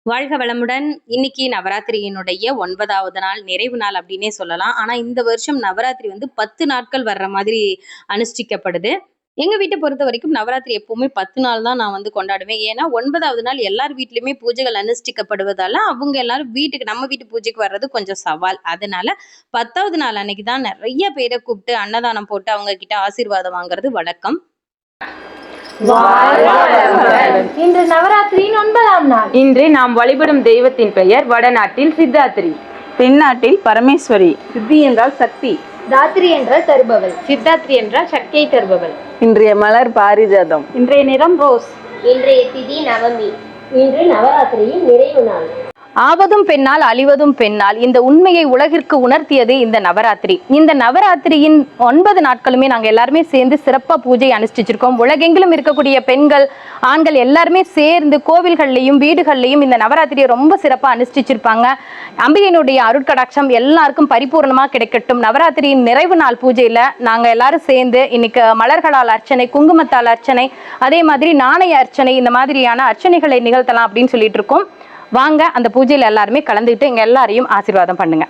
வாழ்க வளமுடன். இன்னைக்கு நவராத்திரியினுடைய 9வது நாள், நிறைவு நாள் அப்படின்னே சொல்லலாம். ஆனா இந்த வருஷம் நவராத்திரி 10 நாட்கள் வர்ற மாதிரி அனுஷ்டிக்கப்படுது. எங்க வீட்டை பொறுத்த வரைக்கும் நவராத்திரி எப்பவுமே 10 நாள் தான் நான் கொண்டாடுவேன். ஏன்னா 9வது நாள் எல்லார் வீட்லயுமே பூஜைகள் அனுஷ்டிக்கப்படுவதால அவங்க எல்லாரும் நம்ம வீட்டு பூஜைக்கு வர்றது கொஞ்சம் சவால். அதனால 10வது நாள் அன்னைக்கு தான் நிறைய பேரை கூப்பிட்டு அன்னதானம் போட்டு அவங்க கிட்ட ஆசீர்வாதம் வாங்குறது வழக்கம். இன்று நவராத்திரியின் 9ஆம் நாள். இன்று நாம் வழிபடும் தெய்வத்தின் பெயர் வடநாட்டில் சித்தாத்திரி, தென்னாட்டில் பரமேஸ்வரி. சித்தி என்றால் சக்தி, தாத்ரி என்றால் தருபவள், சித்தாத்ரி என்றால் சக்தியை தருபவள். இன்றைய மலர் பாரிஜாதம். இன்றைய நிறம் ரோஸ். இன்றைய திதி நவமி. இன்று நவராத்திரியின் நிறைவு நாள். ஆவதும் பெண்ணால் அழிவதும் பெண்ணால் இந்த உண்மையை உலகிற்கு உணர்த்தியது இந்த நவராத்திரி. இந்த நவராத்திரியின் 9 நாட்களுமே நாங்க எல்லாருமே சேர்ந்து சிறப்பா பூஜை அனுஷ்டிச்சிருக்கோம். உலகெங்கிலும் இருக்கக்கூடிய பெண்கள் ஆண்கள் எல்லாருமே சேர்ந்து கோவில்கள்லையும் வீடுகள்லையும் இந்த நவராத்திரியை ரொம்ப சிறப்பா அனுஷ்டிச்சிருப்பாங்க. அம்பிகையினுடைய அருட்கடாட்சம் எல்லாருக்கும் பரிபூர்ணமா கிடைக்கட்டும். நவராத்திரியின் நிறைவு நாள் பூஜையில நாங்க எல்லாரும் சேர்ந்து இன்னைக்கு மலர்களால் அர்ச்சனை, குங்குமத்தால் அர்ச்சனை, அதே மாதிரி நாணய அர்ச்சனை, இந்த மாதிரியான அர்ச்சனைகளை நிகழ்த்தலாம் அப்படின்னு சொல்லிட்டு இருக்கோம். வாங்க அந்த பூஜையில் எல்லாருமே கலந்துக்கிட்டு எங்க எல்லாரையும் ஆசீர்வாதம் பண்ணுங்க.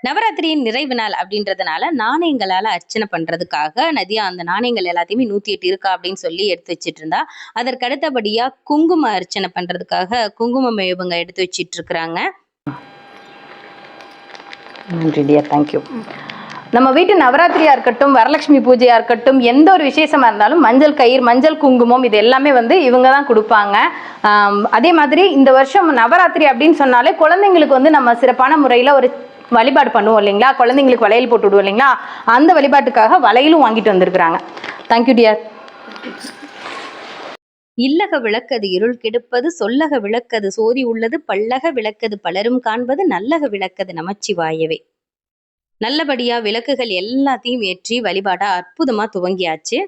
நவராத்திரியின் நிறைவு நாள் அப்படின்றதுனால நாணயங்களால அர்ச்சனை பண்றதுக்காக நதியா அந்த நாணயங்கள் எல்லாத்தையுமே 108 இருக்கா அப்படின்னு சொல்லி எடுத்து வச்சிட்டு இருந்தா. அதற்கு அடுத்தபடியா குங்கும அர்ச்சனை பண்றதுக்காக குங்குமம் இவங்க எடுத்து வச்சிட்டு இருக்கிறாங்க. தேங்க்யூ. நம்ம வீட்டு நவராத்திரியா இருக்கட்டும், வரலட்சுமி பூஜையா இருக்கட்டும், எந்த ஒரு விசேஷமா இருந்தாலும் மஞ்சள் கயிறு, மஞ்சள் குங்குமம் இது எல்லாமே இவங்க தான் கொடுப்பாங்க. அதே மாதிரி இந்த வருஷம் நவராத்திரி அப்படின்னு சொன்னாலே குழந்தைங்களுக்கு நம்ம சிறப்பான முறையில ஒரு வழிபாடு பண்ணுவோம் இல்லைங்களா, குழந்தைங்களுக்கு வளையல் போட்டு விடுவோம் இல்லைங்களா, அந்த வழிபாட்டுக்காக வளையலும் வாங்கிட்டு வந்திருக்கிறாங்க. Thank you dear. இல்லக விளக்கது இருள் கெடுப்பது, சொல்லக விளக்கது சோதி உள்ளது, பல்லக விளக்கது பலரும் காண்பது, நல்லக விளக்கது நமச்சிவாயவே. நல்லபடியா விளக்குகள் எல்லாத்தையும் ஏற்றி வழிபாடா அற்புதமா துவங்கியாச்சு.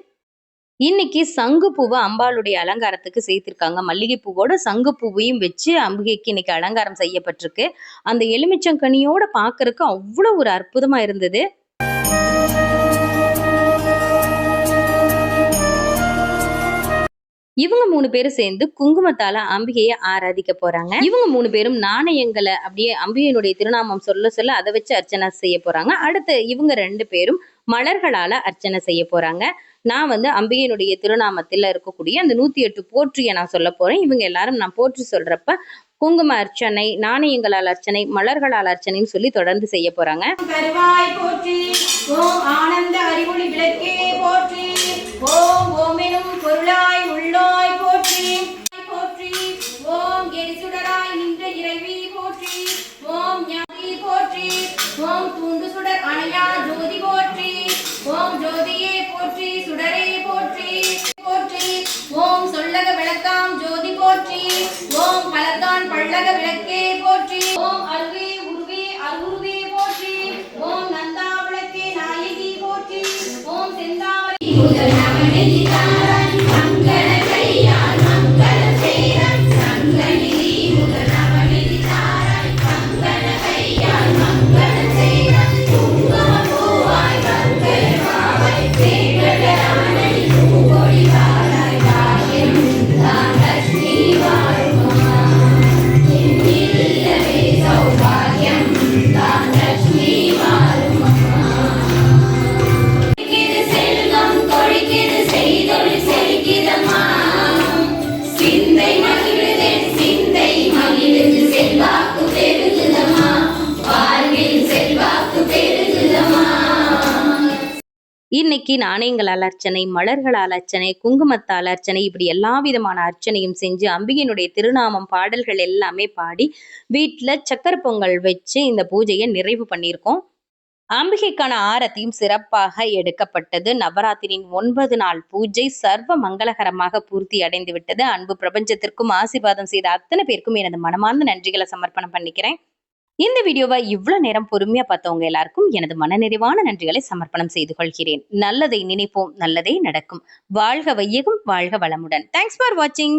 இன்னைக்கு சங்கு பூவை அம்பாளுடைய அலங்காரத்துக்கு சேர்த்திருக்காங்க. மல்லிகை பூவோட சங்கு பூவையும் வச்சு அம்பிகைக்கு இன்னைக்கு அலங்காரம் செய்யப்பட்டிருக்கு. அந்த எலுமிச்சங்கனியோட பாக்குறதுக்கு அவ்வளவு ஒரு அற்புதமா இருந்தது. இவங்க 3 பேரும் சேர்ந்து குங்குமத்தால அம்பிகையை ஆராதிக்க போறாங்க. இவங்க 3 பேரும் நாணயங்களை அப்படியே அம்பிகையினுடைய திருநாமம் சொல்ல சொல்ல அதை வச்சு அர்ச்சனை செய்ய போறாங்க. அடுத்து இவங்க 2 பேரும் மலர்களால அர்ச்சனை செய்ய போறாங்க. நான் அம்பிகையினுடைய திருநாமத்தில் இருக்கக்கூடிய அந்த 108 போற்றியை நான் சொல்ல போறேன். இவங்க எல்லாரும் நான் போற்றி சொல்றப்ப குங்கும அர்ச்சனை, நாணயங்களால் அர்ச்சனை, மலர்களால் அர்ச்சனைன்னு சொல்லி தொடர்ந்து செய்ய போறாங்க. கருவாய் போற்றி, ஓம் ஆனந்த அறிவொளி விளக்கே போற்றி, ஓம் ஓமெனும் பொருளாய் உள்ளாய் போற்றி போற்றி, ஓம் எரிசுடராய் நின்ற இறைவி போற்றி, ஓம் ஞானி போற்றி, ஓம் தூண்டு சுடர் அணையா ஜோதி போற்றி, ஓம் ஜோதியே போற்றி, சுடரே போற்றி போற்றி, ஓம் சொல்லக விளக்காம் ஜோதி போற்றி, ஓம் பலத்தான் பள்ளக விளக்கே போற்றி, ஓம் அருவே உருவே அருவே போற்றி, ஓம் நந்தா விளக்கே நாயகி போற்றி, ஓம் செந்தாவரை இன்னைக்கு நாணயங்களால் அர்ச்சனை, மலர்களால் அர்ச்சனை, குங்குமத்தால் அர்ச்சனை, இப்படி எல்லா விதமான அர்ச்சனையும் செஞ்சு அம்பிகையினுடைய திருநாமம் பாடல்கள் எல்லாமே பாடி வீட்டுல சக்கரை பொங்கல் வச்சு இந்த பூஜையை நிறைவு பண்ணியிருக்கோம். அம்பிகைக்கான ஆரத்தியும் சிறப்பாக எடுக்கப்பட்டது. நவராத்திரியின் 9 நாள் பூஜை சர்வ மங்களகரமாக பூர்த்தி அடைந்து விட்டது. அன்பு பிரபஞ்சத்திற்கும் ஆசீர்வாதம் செய்த அத்தனை பேருக்கும் எனது மனமார்ந்த நன்றிகளை சமர்ப்பணம் பண்ணிக்கிறேன். இந்த வீடியோவை இவ்வளவு நேரம் பொறுமையா பார்த்தவங்க எல்லாருக்கும் எனது மனநிறைவான நன்றிகளை சமர்ப்பணம் செய்து கொள்கிறேன். நல்லதை நினைப்போம், நல்லதே நடக்கும். வாழ்க வையகம், வாழ்க வளமுடன். தேங்க்ஸ் ஃபார் வாட்சிங்.